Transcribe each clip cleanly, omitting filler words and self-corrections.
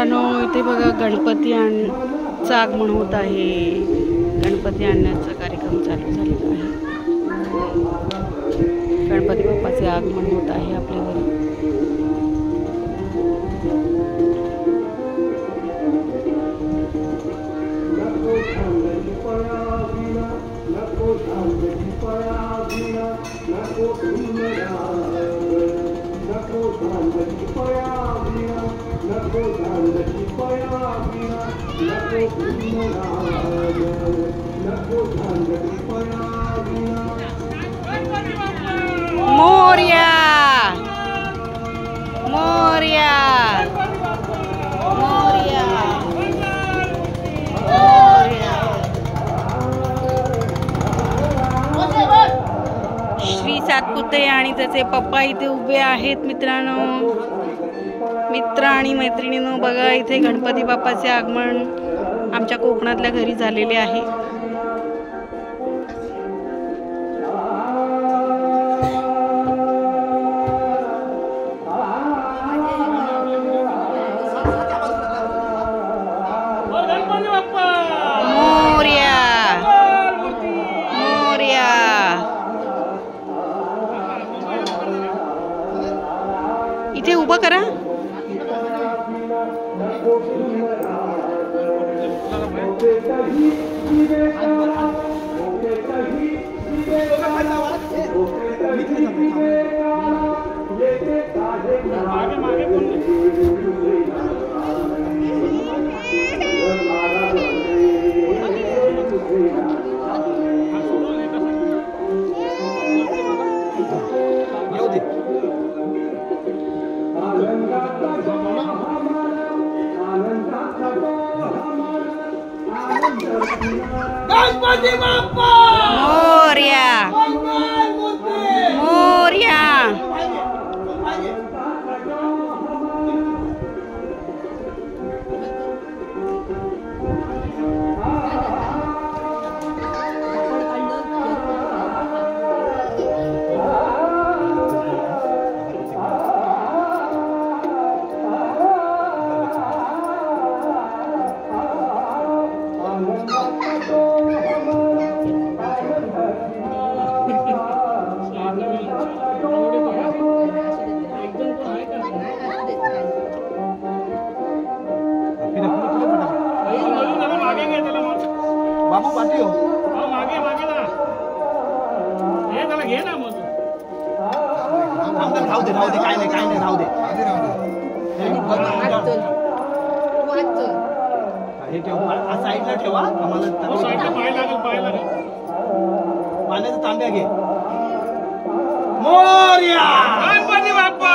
मित्रांनो, इथे बघा गणपतीचं आगमन होत आहे. गणपती आणण्याचा कार्यक्रम चालू झालेला आहे. गणपती बाप्पाचे आगमन होत आहे आपल्या घरी. मोरया मोरया मोरया श्री सातपुते आणि त्याचे पप्पा इथे उभे आहेत. मित्रांनो, मित्र आणि मैत्रिणींनो, बघा इथे गणपती बाप्पाचे आगमन आमच्या कोकणातल्या घरी झालेले आहे. इथे उभं करा. गणपती बाप्पा मोरया मोरया. बाबू पाठी हो मागे मागे ना हे त्याला घे ना. मग राहू दे काय नाही राहू दे. हे ठेवा साईडला ठेवा. आम्हाला साईडला पाय लागेल पाण्याचा तांब्या घे. मोरया गणपती बाप्पा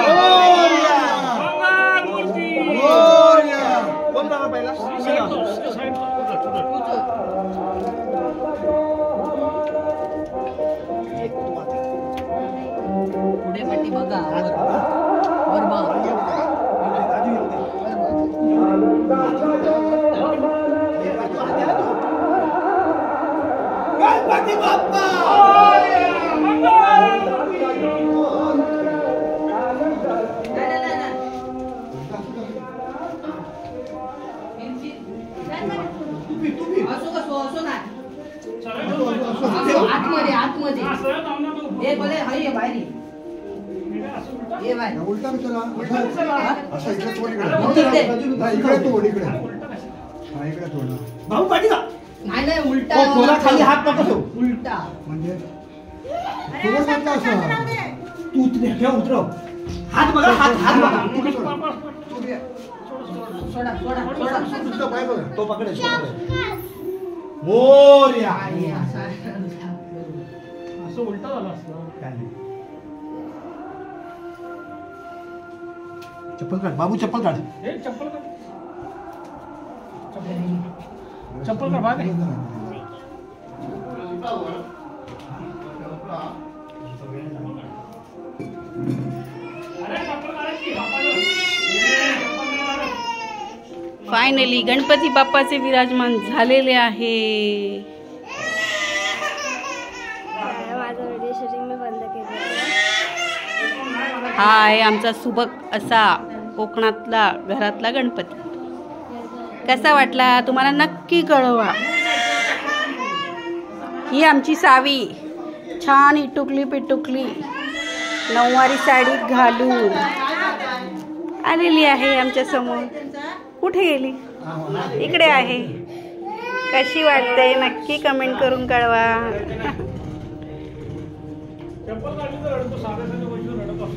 मोरया मंगल मूर्ती मोरया. कोण जाणार पहिला? पुढे पाठी बघा. गणपती बाप्पा आतमध्ये हे बोले हाय बाहेर ये बाहेर उलटा चला असं इकडे थोडी इकडे तोड इकडे. हा इकडे थोडा भाऊ पाठी जा. नाही उलटा थोडा खाली हात नको ठेव. उलटा म्हणजे सोबत म्हटलं असं तू उतरव. हात बघा हात बघा. सोडा पाय बघा. तो पकडे मोरया. असं उलटा झाला असतं. चप्पल काढ बाबू. चप्पल काढ. चप्पल काढ भाग. फायनली गणपती बाप्पाचे विराजमान झालेले आहे. माझा व्हिडिओ शूटिंग मी बंद केलं. हा आहे आमचा सुबक असा कोकणातला घरातला गणपती कसा वाटला तुम्हाला नक्की कळवा. ही आमची सावी छान इटुकली पिटुकली नऊवारी साडी घालून आलेली आहे आमच्या समोर. कुठे गेली? इकडे आहे. कशी वाटते नक्की कमेंट करून कळवा.